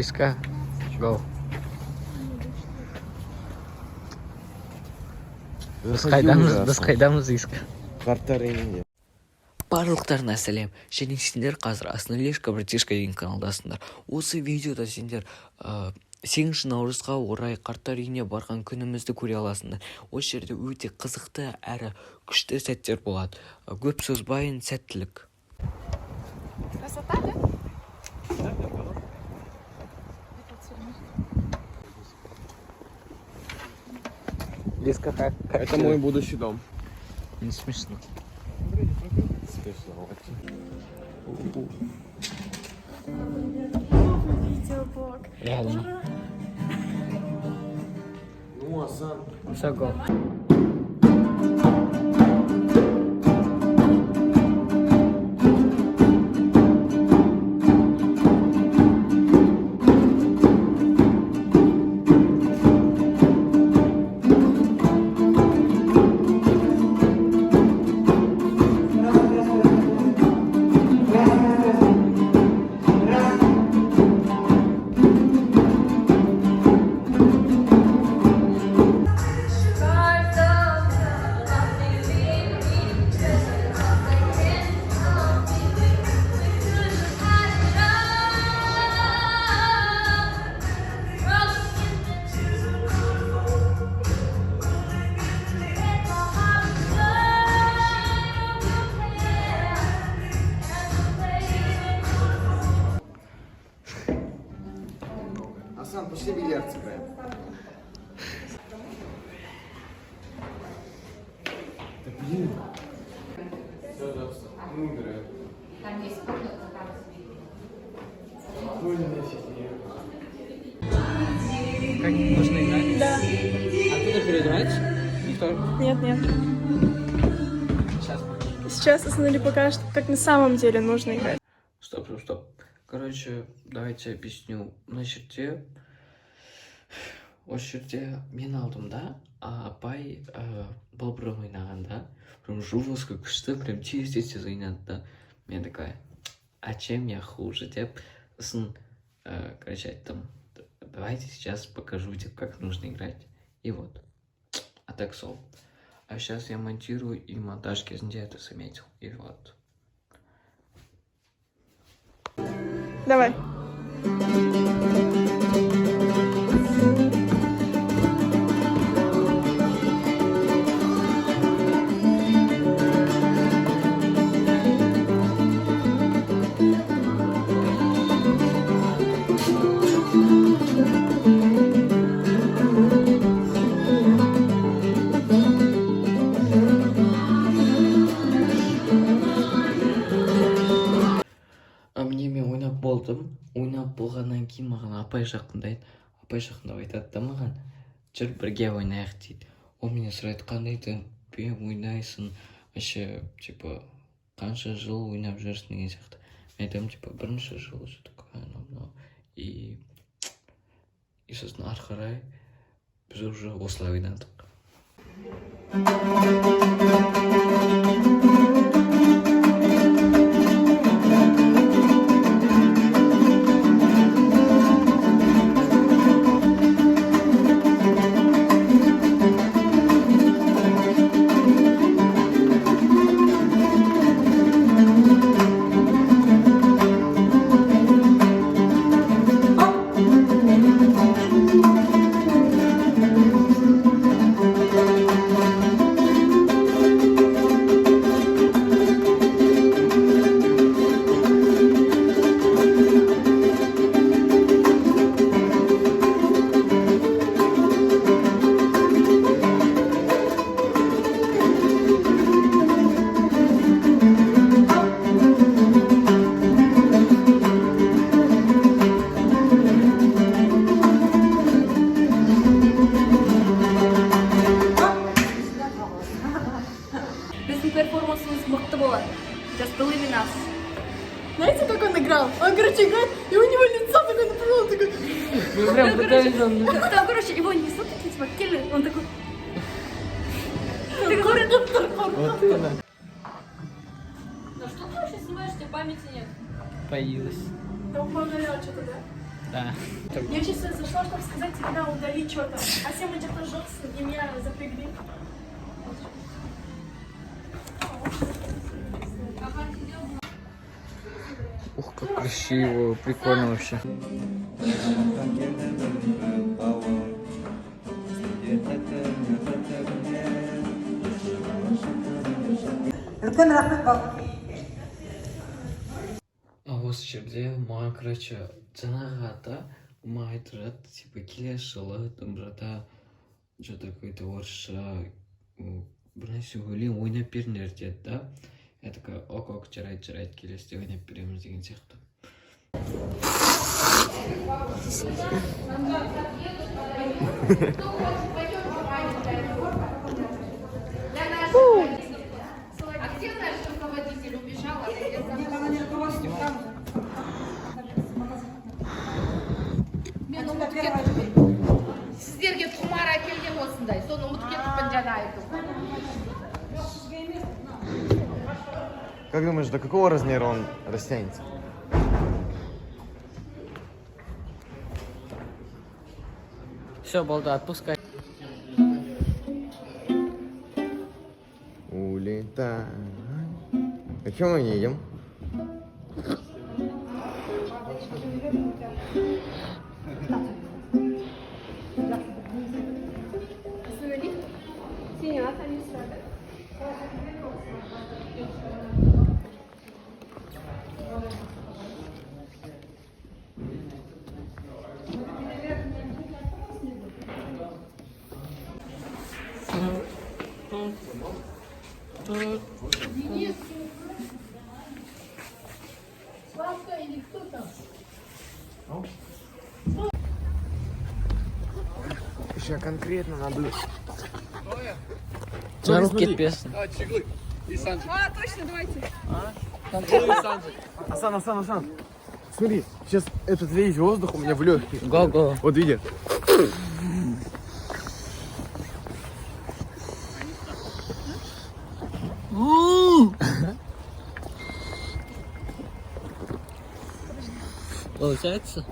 Иска. Go. Біз қайдамыз Иска. Карта Барлықтарына сәлем. Және сендер қазір Основлешка Братишка деген каналдасыңдар. Осы видеода сендер 8 наурызға орай қарттар үйіне барған күнімізді көре аласыңдар. Осы жерде өте қызықты әрі күшті сәттер болады. Көп созбайын, сәттілік. Красота, да? Лиска, как? Это мой будущий дом. Не смешно. Смешно. Видеоблог. Реально. Ну, Асан. Все, go. Асан, пошли бильярд сыграем. Да блин. Все, пожалуйста. Ну, играем. Там есть комната, там Ой, нафиг нет. Как нужно играть? Да. А кто-то переиграть? Никто? Нет, нет. Сейчас. Сейчас Основли покажет, как на самом деле нужно играть. Стоп. Короче, давайте объясню. На жерде осы жерде мен алдым да, апай былбыр ойнағанда прям жестко күшті, прям тез ойнады да. Мен такая, а чем я хуже деп, сосын короче айттым, давайте сейчас покажу, деп, как нужно играть. И вот. А так сол. А сейчас я монтирую, и монтаж кезінде это заметил. И вот. Давай. Ойнап болғаннан кейін маған апай жақындайды. Апай жақындап айтады да маған, жүр бірге ойнайық дейді. Ол менен сұрайды, қандай темппен ойнайсың, вообще, типа, қанша жыл ойнап жүрсің деген сияқты. Мен айтамын, типа, бірінші жыл уже такое, анау-мынау. И сосын ары қарай біз уже осылай ойнадық. перформансымыз мықты болады. Just believe in us. Знаете, как он играл? Он, короче, играет, и у него лицо такое напрягло, такое... Мы прям пытались он... Там, короче, его несут, такие, типа, киллер, он такой... Вот именно. Ну что ты вообще снимаешь, тебе памяти нет? Появилась. Там погорел что-то, да? Да. Я сейчас зашла, чтобы сказать тебе, да, удали что-то. А Сема где-то жёгся, и меня запрягли. Ух, как красиво, прикольно вообще. А осы жерде маған короче жаңағы ата маған айтып жатты типа келесі жылы домбырада что-то какой-то орысша бір нәрсе өлең ойнап беріңдер деді да. Я такая ок жарайды келесіде ойнап береміз деген сияқты. Сіздерге құмар әкелген осындай, соны ұмытып кетіппін жаңа айтып. Как думаешь, до какого размера он растянется? Все, балда, отпускай. Улетай. А чем мы едем? Еще конкретно надо... Жарып кетпесін. Асан. Смотри, сейчас этот весь воздух у меня в легких. Го-го. Вот видишь? Получается?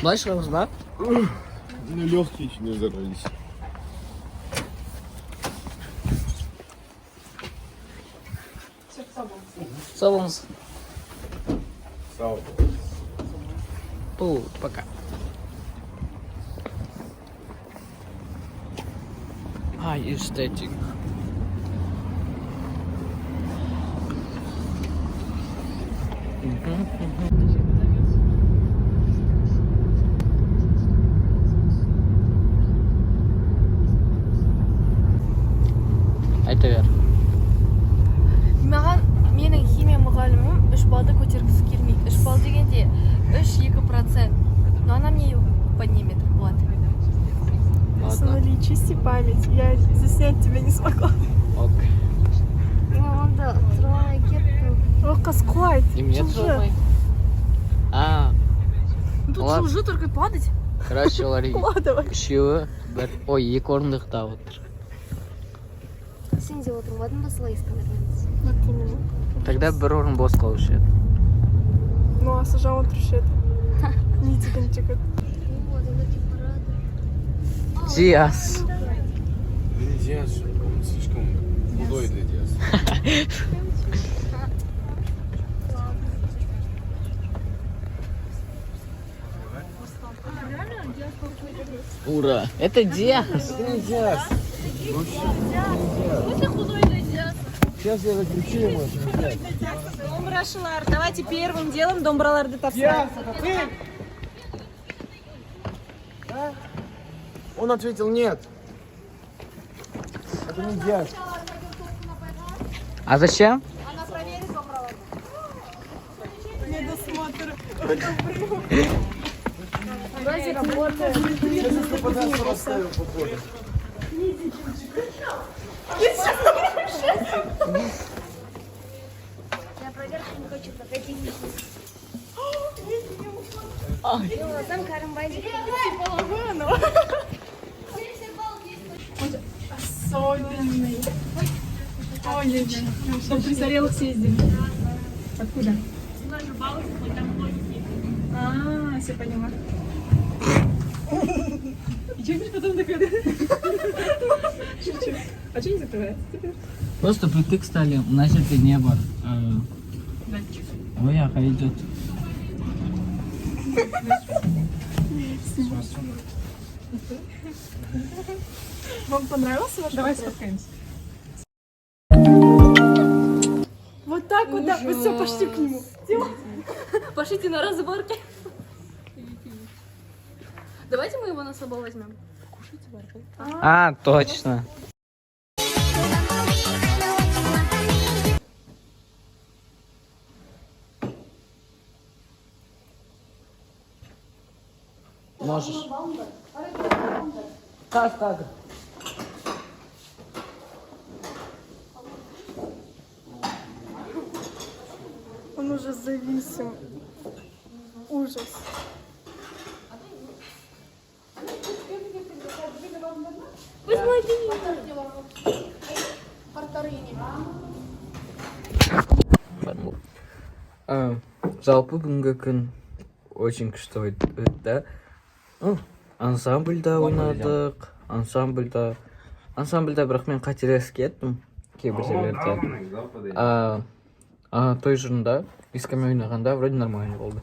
Больше да? Ну, легкие еще не взорвались. Салонс. Сау. Пока. Эстетик. Айта бер. Маған менің химия мұғалімім 3 балды көтергісі келмейді. 3 балл дегенде 3-2%. Но она мне ее поднимет. Вот. Ладно. Чисти память. Я заснять тебя не смогла. Ок. Мамамда тұрмай кетті. О, қасқуайт. И мне тоже. А, Тут Ладно. уже только падать. короче, олар Ладно. үшеуі бір, ой, екі орындықта отыр. Сен де отырмадың ба солай ескаларыңыз? Вот именно. Тогда бір орын бос қалушы еді. Ну, а сажал он трещит. Не тикан тикан. Вот, он таки парады. Диас. Не Диас, он слишком худой для Диаса. Ура. Это Диас. Это не Диас. Сейчас я закричу ему. Домбырашылар, давайте первым делом домбыраларды тапсырайық. Он ответил нет. Это не Диас. А зачем? Вроде работает. Сейчас я попадаю, поставил походу. Я проверку не хочу проходить. Там карамбайчик. Особенный. Ой, что престарелых съездили. Откуда? А, Ася поняла. И что говоришь потом такая? Шучу. А что не закрывается теперь? Просто притык стали, значит и не бар. Датчик. Ой, аха идет. Вам понравился ваш Давай сфоткаемся. Вот так вот, да, вот все, пошли к нему. Пошлите на разборки. Давайте мы его на собой возьмем. А, точно. Можешь. Так. Он уже зависим. Ужас. Жалпы бүгінгі күн очень күшті өтті. Ансамбльда ойнадық. Ансамбльда бірақ мен қателесіп кеттім кейбір жерлерде. Той жырында исками ойнағанда вроде нормально болды.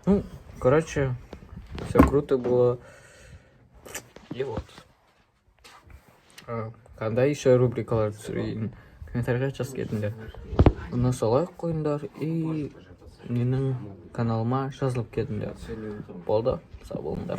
Ну, короче, все круто было. И вот. Қандай еще рубрикалар түсірейін комментарийға жазып кетіңдер. Бұны солай қойыңдар и менің каналыма жазылып кетіңдер. Болды, сау болыңдар.